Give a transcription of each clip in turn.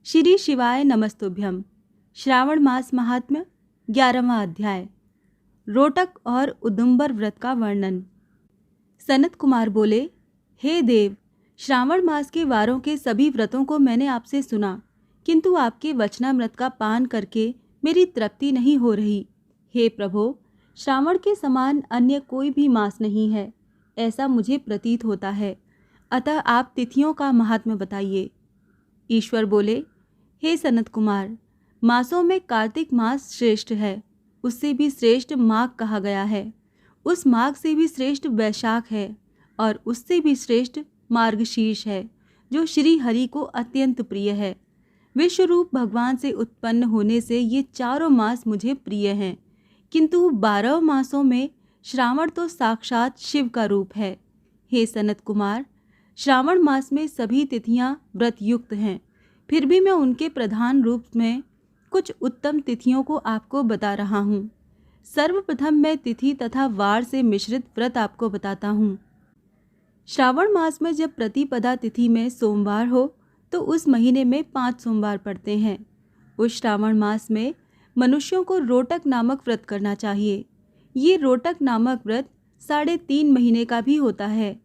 श्री शिवाय नमस्तुभ्यम। श्रावण मास महात्म्य 11वां अध्याय। रोटक और उदुम्बर व्रत का वर्णन। सनत कुमार बोले, हे देव, श्रावण मास के वारों के सभी व्रतों को मैंने आपसे सुना, किंतु आपके वचनामृत का पान करके मेरी तृप्ति नहीं हो रही। हे प्रभो, श्रावण के समान अन्य कोई भी मास नहीं है, ऐसा मुझे प्रतीत होता है। अतः आप तिथियों का महात्म्य बताइए। ईश्वर बोले, हे सनत कुमार, मासों में कार्तिक मास श्रेष्ठ है, उससे भी श्रेष्ठ माघ कहा गया है। उस माघ से भी श्रेष्ठ वैशाख है और उससे भी श्रेष्ठ मार्गशीर्ष है, जो श्री हरि को अत्यंत प्रिय है। विश्वरूप भगवान से उत्पन्न होने से ये चारों मास मुझे प्रिय हैं, किंतु 12 मासों में श्रावण तो साक्षात शिव का रूप है। हे सनत कुमार, श्रावण मास में सभी तिथियां व्रत युक्त हैं, फिर भी मैं उनके प्रधान रूप में कुछ उत्तम तिथियों को आपको बता रहा हूँ। सर्वप्रथम मैं तिथि तथा वार से मिश्रित व्रत आपको बताता हूँ। श्रावण मास में जब प्रतिपदा तिथि में सोमवार हो तो उस महीने में 5 सोमवार पड़ते हैं। उस श्रावण मास में मनुष्यों को रोटक नामक व्रत करना चाहिए। ये रोटक नामक व्रत 3.5 महीने का भी होता है।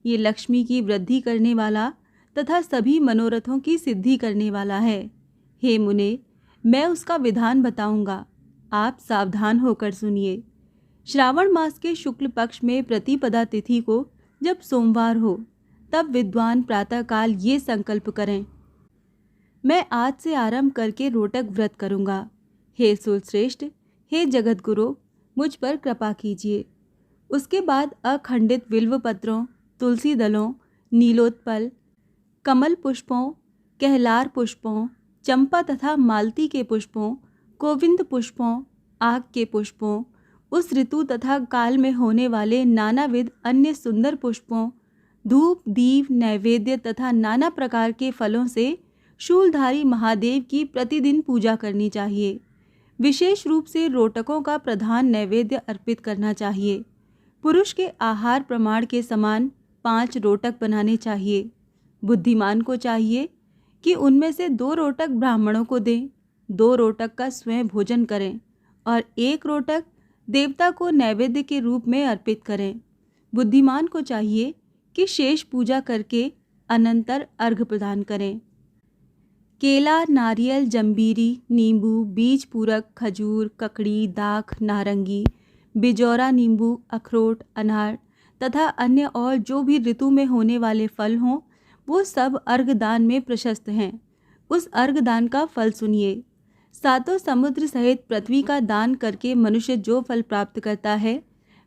ये लक्ष्मी की वृद्धि करने वाला तथा सभी मनोरथों की सिद्धि करने वाला है। हे मुने, मैं उसका विधान बताऊंगा, आप सावधान होकर सुनिए। श्रावण मास के शुक्ल पक्ष में प्रतिपदा तिथि को जब सोमवार हो, तब विद्वान प्रातःकाल ये संकल्प करें, मैं आज से आरंभ करके रोटक व्रत करूंगा। हे सुरश्रेष्ठ, हे जगतगुरु, मुझ पर कृपा कीजिए। उसके बाद अखंडित बिल्व पत्रों, तुलसी दलों, नीलोत्पल, कमल पुष्पों, कहलार पुष्पों, चंपा तथा मालती के पुष्पों, गोविंद पुष्पों, आग के पुष्पों, उस ऋतु तथा काल में होने वाले नानाविध अन्य सुंदर पुष्पों, धूप दीप नैवेद्य तथा नाना प्रकार के फलों से शूलधारी महादेव की प्रतिदिन पूजा करनी चाहिए। विशेष रूप से रोटकों का प्रधान नैवेद्य अर्पित करना चाहिए। पुरुष के आहार प्रमाण के समान 5 रोटक बनाने चाहिए। बुद्धिमान को चाहिए कि उनमें से 2 रोटक ब्राह्मणों को दें, 2 रोटक का स्वयं भोजन करें और 1 रोटक देवता को नैवेद्य के रूप में अर्पित करें। बुद्धिमान को चाहिए कि शेष पूजा करके अनंतर अर्घ्य प्रदान करें। केला, नारियल, जंबीरी, नींबू, बीज पूरक, खजूर, ककड़ी, दाख, नारंगी, बिजौरा नींबू, अखरोट, अनार तथा अन्य और जो भी ऋतु में होने वाले फल हों, वो सब अर्घदान में प्रशस्त हैं। उस अर्घदान का फल सुनिए। 7 समुद्र सहित पृथ्वी का दान करके मनुष्य जो फल प्राप्त करता है,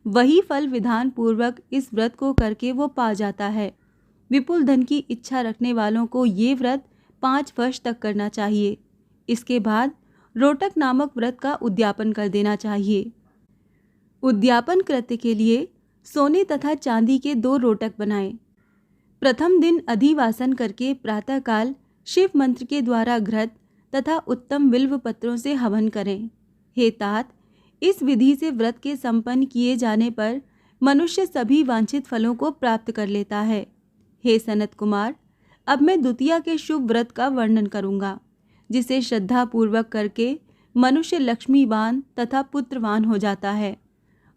वही फल विधान पूर्वक इस व्रत को करके वो पा जाता है। विपुल धन की इच्छा रखने वालों को ये व्रत 5 वर्ष तक करना चाहिए। इसके बाद रोटक नामक व्रत का उद्यापन कर देना चाहिए। उद्यापन कृत्य के लिए सोने तथा चांदी के 2 रोटक बनाएं। प्रथम दिन अधिवासन करके प्रातःकाल शिव मंत्र के द्वारा घृत तथा उत्तम बिल्व पत्रों से हवन करें। हे तात, इस विधि से व्रत के संपन्न किए जाने पर मनुष्य सभी वांछित फलों को प्राप्त कर लेता है। हे सनत कुमार, अब मैं द्वितीया के शुभ व्रत का वर्णन करूंगा, जिसे श्रद्धा पूर्वक करके मनुष्य लक्ष्मीवान तथा पुत्रवान हो जाता है।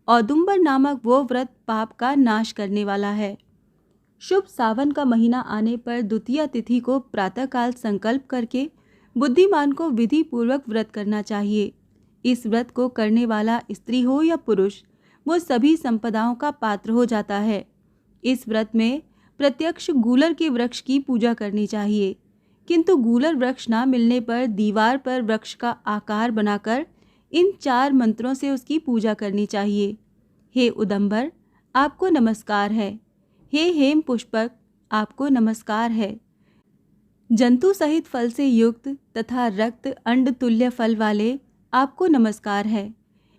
औदुम्बर नामक वो व्रत पाप का नाश करने वाला है। शुभ सावन का महीना आने पर द्वितीया तिथि को प्रातःकाल संकल्प करके बुद्धिमान को विधि पूर्वक व्रत करना चाहिए। इस व्रत को करने वाला स्त्री हो या पुरुष, वो सभी संपदाओं का पात्र हो जाता है। इस व्रत में प्रत्यक्ष गूलर के वृक्ष की पूजा करनी चाहिए, किंतु गूलर वृक्ष ना मिलने पर दीवार पर वृक्ष का आकार बनाकर इन 4 मंत्रों से उसकी पूजा करनी चाहिए। हे उदंबर, आपको नमस्कार है। हे हेम पुष्पक, आपको नमस्कार है। जंतु सहित फल से युक्त तथा रक्त अंड तुल्य फल वाले, आपको नमस्कार है।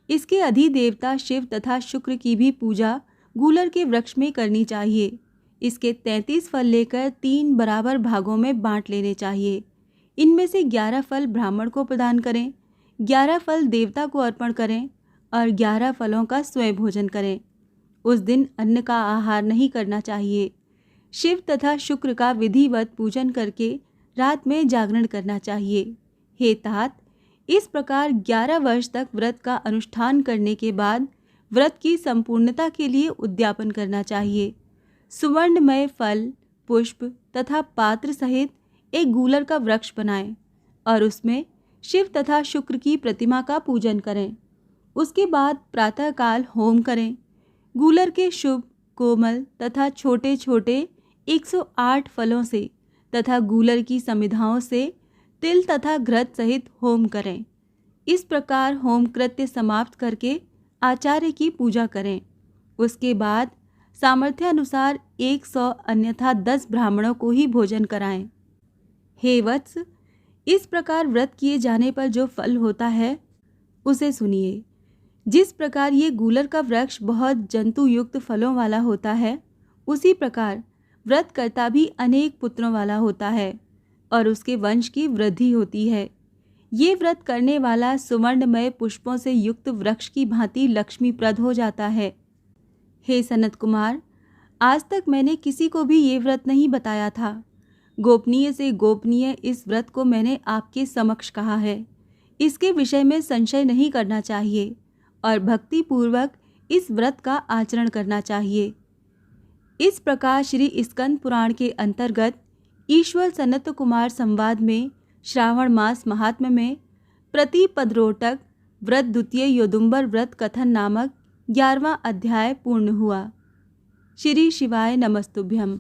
इसके अधिदेवता शिव तथा शुक्र की भी पूजा गूलर के वृक्ष में करनी चाहिए। इसके 33 फल लेकर 3 बराबर भागों में बांट लेने चाहिए। इनमें से 11 फल ब्राह्मण को प्रदान करें, 11 फल देवता को अर्पण करें और 11 फलों का स्वयं भोजन करें। उस दिन अन्न का आहार नहीं करना चाहिए। शिव तथा शुक्र का विधिवत पूजन करके रात में जागरण करना चाहिए। हे तात, इस प्रकार 11 वर्ष तक व्रत का अनुष्ठान करने के बाद व्रत की संपूर्णता के लिए उद्यापन करना चाहिए। सुवर्णमय फल, पुष्प तथा पात्र सहित एक गूलर का वृक्ष बनाएं और उसमें शिव तथा शुक्र की प्रतिमा का पूजन करें। उसके बाद प्रातःकाल होम करें। गूलर के शुभ, कोमल तथा छोटे छोटे 108 फलों से तथा गूलर की समिधाओं से तिल तथा घृत सहित होम करें। इस प्रकार होम कृत्य समाप्त करके आचार्य की पूजा करें। उसके बाद सामर्थ्यानुसार 100 अन्यथा 10 ब्राह्मणों को ही भोजन कराएं। हे वत्स, इस प्रकार व्रत किए जाने पर जो फल होता है उसे सुनिए। जिस प्रकार ये गूलर का वृक्ष बहुत जंतु युक्त फलों वाला होता है, उसी प्रकार व्रत करता भी अनेक पुत्रों वाला होता है और उसके वंश की वृद्धि होती है। ये व्रत करने वाला सुवर्णमय पुष्पों से युक्त वृक्ष की भांति लक्ष्मीप्रद हो जाता है। हे सनत कुमार, आज तक मैंने किसी को भी ये व्रत नहीं बताया था। गोपनीय से गोपनीय इस व्रत को मैंने आपके समक्ष कहा है। इसके विषय में संशय नहीं करना चाहिए और भक्ति पूर्वक इस व्रत का आचरण करना चाहिए। इस प्रकार श्री स्कंद पुराण के अंतर्गत ईश्वर सनत कुमार संवाद में श्रावण मास महात्म्य में प्रतिपदरोटक व्रत द्वितीय योदुम्बर व्रत कथन नामक 11वां अध्याय पूर्ण हुआ। श्री शिवाय नमस्तुभ्यम।